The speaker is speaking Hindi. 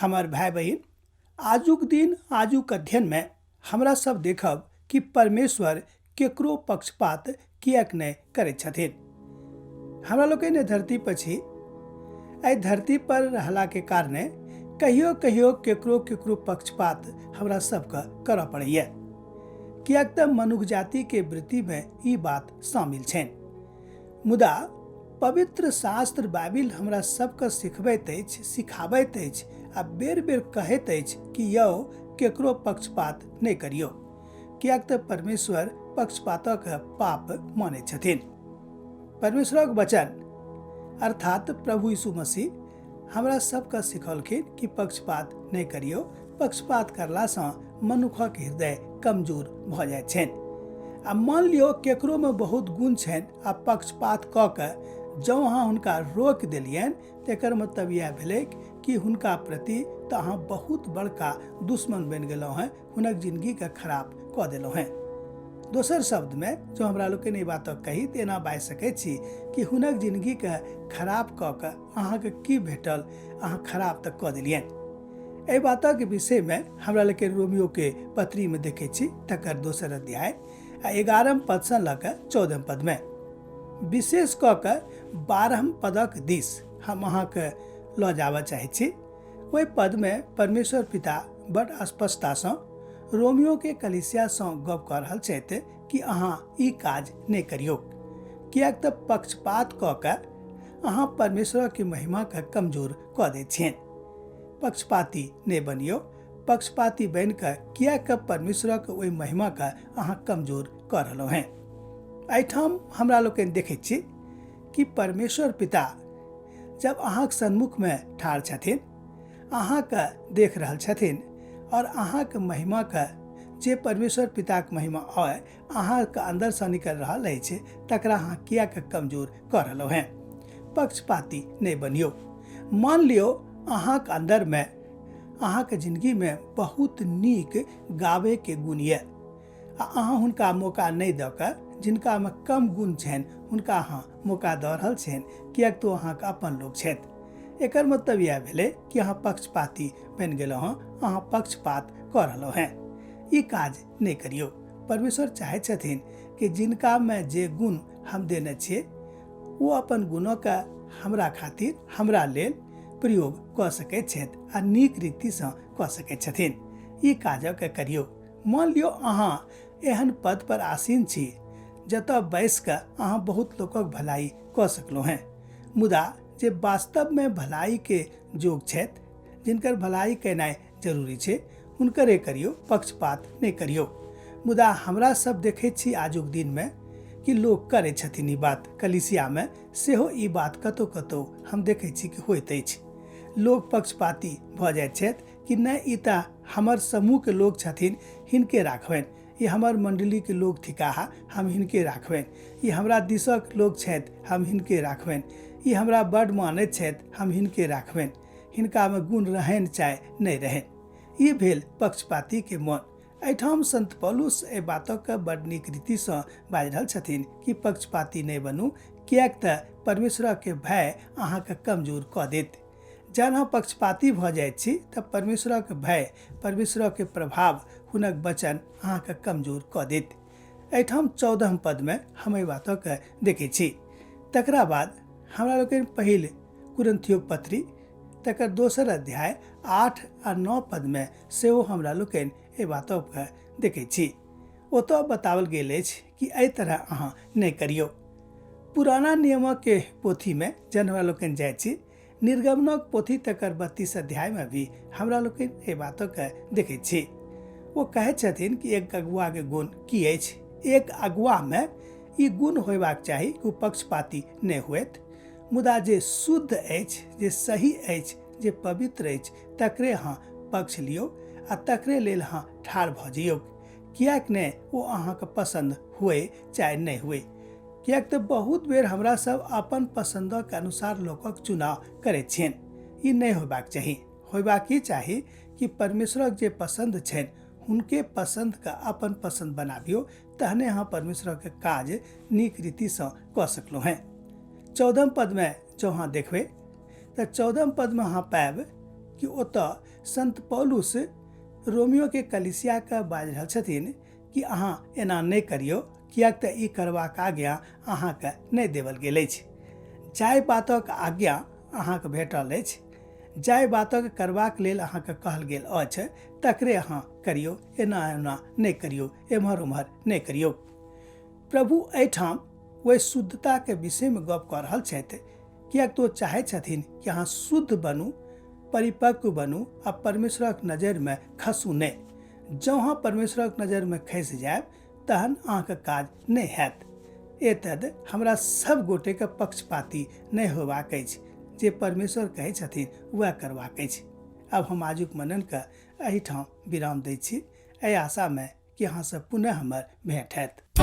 हमार भाई बहन, आजुक दिन आजुक अध्ययन में हमरा सब देखब कि परमेश्वर केकरो पक्षपात किएक नहीं करे छथिन। हमरा लोग ने धरती पछी एहि धरती पर रहला के कारणे कहियो कहियो केकरो केकरो पक्षपात हमरा सबके करऽ पड़ैया, किएक तऽ मनुष्य जाति के वृत्ति में ई बात शामिल छनि। मुदा पवित्र शास्त्र बाइबिल हमरा सबके सिखाबैत अछि आ बेर बेर कहैत अछि कि यौ केकरो पक्षपात नहीं करियो, किएक तऽ परमेश्वर पक्षपातक पाप मानै छथिन। परमेश्वरक वचन अर्थात प्रभु यीशु मसीह हमरा सबके सिखौलखिन कि पक्षपात नहीं करियो। पक्षपात करला से मनुखक हृदय कमजोर भ जाय छनि। आ मान लियो केकरो में बहुत गुण छनि आ पक्षपात क के जँ अहाँ हुनका रोक देलियनि तेकर मतलब यह भेलै कि हुनका प्रति तो अहाँ बहुत बड़का दुश्मन बन गेलहुँ हैं, हुनक जिंदगी के खराब क देलहुँ हैं। दोसर शब्द में जो हमरा लोग ने बात कही तो एना बाजि सकै छी कि हुनक जिंदगी के खराब क के अहाँके की भेटल, अहाँ खराब तक क देलियनि। एहि बातक विषय में हमरा लोग रोमियो के पत्री में देखे छी तकर दोसर अध्याय 11 पद से लऽ कऽ 14 पद में, विशेष क के 12 पदक दिस हम अहाँके लऽ जाबऽ चाहे छी। ओहि पद में परमेश्वर पिता बड़ स्पष्टता से रोमियो के कलीसिया से गप कऽ रहल छथि कि अहाँ ई काज नहीं करियो, किएक तऽ पक्षपात क के अहाँ परमेश्वर की महिमा के कमजोर क दै छियनि। पक्षपाती नहीं बनियो, पक्षपाती बन के किएक परमेश्वर के ओहि महिमा के अहाँ कमजोर कर रहलो हैं। एहिठाम हमरा लोग देखे छी कि परमेश्वर पिता जब अहाँ सन्मुख में ठाढ़ छथिन, अहाँ के देख रहल छथिन और अहाँ के महिमा के जे परमेश्वर पिता के महिमा आए अहाँ के अंदर से निकल रहल अछि तकरा अहाँ किएक कमजोर कर रहलो हैं। पक्षपाती नहीं बनियो। मान लियो अहाँ के अंदर में अहाँ के जिंदगी में बहुत नीक गावे के गुण ये आ अहाँ हुनका मौका नहीं दऽ कऽ जिनका में कम गुण छनि हुनका अहाँ मौका दऽ रहल छनि, किएक तो अहाँ के अपन लोग छथि। एकर मतलब यह भेलै कि अहाँ पक्षपाती बन गेलहुँ हँ, अहाँ पक्षपात कर रहलो हैं। ई काज नहीं करियो। परमेश्वर चाहे छथिन कि जिनका में जे गुण हम देने छियै वो अपन गुणों का हमरा खातिर हमरा लेल प्रयोग क सकै छथि आ नीक रीति से क सकै छथिन। ई काजक करियो। मान लियो अहाँ एहन पद पर आसीन छी जतऽ बैस के अहाँ बहुत लोकक भलाई क सकलहुँ हैं, मुदा जे वास्तव में भलाई के जोग छथि, जिनकर भलाई केनाइ जरूरी छै, हुनकरे करियो, पक्षपात नहीं करियो। मुदा हमरा सब देखे छी आजुक दिन में कि लोग करे छथिन ई बात। कलीसिया में सेहो ई बात कतौ कतौ हम देखे छी कि होइत अछि। लोग पक्षपाती भ जाय छथि कि नहीं ई तऽ हमर समूह के लोग छथिन, हिनके राखबनि, ये हमर मंडली के लोग थिकाहा, हम हिनके राखबनि, ये हमरा दिसक लोग छथि, हम हिनके राखबनि, ये हमरा बड़ मानैत छथि, हम हिनके राखबनि, हिनका में गुण रहनि चाहे नहीं रहनि। ई भेल पक्षपाती के मन। एहिठाम संत पौलुस एहि बातक बड़ नीक रीति से बाजि रहल छथिन कि पक्षपाती नहीं बनू, किएक तऽ परमेश्वर के भय अहाँ के कमजोर क देत। जहन अहाँ पक्षपाती भ जाय छी तऽ परमेश्वर के भय, परमेश्वर के प्रभाव, हुनक वचन अहाँ के कमजोर क देत। एहिठाम 14 पद में हम एहि बातक देखे छी। तकरा बाद हमरा लोग पहिल कुरिन्थियो पत्री तकर दोसर अध्याय 8 आ 9 पद में सेहो हमरा लोग एहि बातक देखे छी। ओतऽ बतावल गेल अछि कि एहि तरह अहाँ नहीं करियो। पुराना नियमक के पोथी में जन हमरा लोग जाय छी, निर्गमनक पोथी तकर 32 अध्याय में भी हमरा लोग एहि बातक देखे छी। वो कहे छथिन कि एक अगुआ के गुण की अछि। एक अगुआ में ई गुण होयबाक चाही कि पक्षपाती नहीं होएत, मुदा जे शुद्ध अछि, जे सही अछि, जे पवित्र अछि, तकरे अहाँ पक्ष लियो आ तकरे लेल अहाँ ठाढ़ भ जइयो, किएक ने वो अहाँ के पसंद हुए चाहे नहीं हुए। किएक तऽ बहुत बेर हमरा सब अपन पसंदक के अनुसार लोकक चुनाव करैत छियनि। ई नहीं होबाक चाही। होबाक ई चाही कि परमेश्वरक जे पसंद छनि हुनके पसंद का अपन पसंद बनाबियो, तहने अहाँ परमेश्वर के काज नीक रीति से क सकलहुँ हैं। 14 पद में जो अहाँ देखबे तो 14 पद में अहाँ पाएब कि ओतऽ संत पौलुस रोमियो के कलिसिया के बाजि रहल छथिन कि अहाँ एना नहि करियौ, किएक तऽ ई करबाक आज्ञा अहाँके नहि देवल गेल अछि। जाहि बातक आज्ञा अहाँके भेटल अछि, जाहि बातक करबाक लेल अहाँके कहल गेल अछि, तकरे अहाँ करियौ, एना एना नहि करियौ, एम्हर उम्हर नहि करियौ। प्रभु एहिठाम ओहि शुद्धताके विषयमे गप कऽ रहल छथि, किएक तो चाहै छथिन कि अहाँ शुद्ध बनू, परिपक्व बनू आ परमेश्वरक नजरिमे खसू नहि। जँ अहाँ परमेश्वरक नजरिमे खसि जायब तहन अहाँके काज नहि हैत। एतद हमरा सब गोटेके पक्षपाती नहि होबाक अछि, जे परमेश्वर कहै छथिन वएह करबाक अछि। अब हम आजुक मननके एहिठाम विराम दै छी, एहि आशामे कि अहाँसँ पुनः हमर भेंट हैत।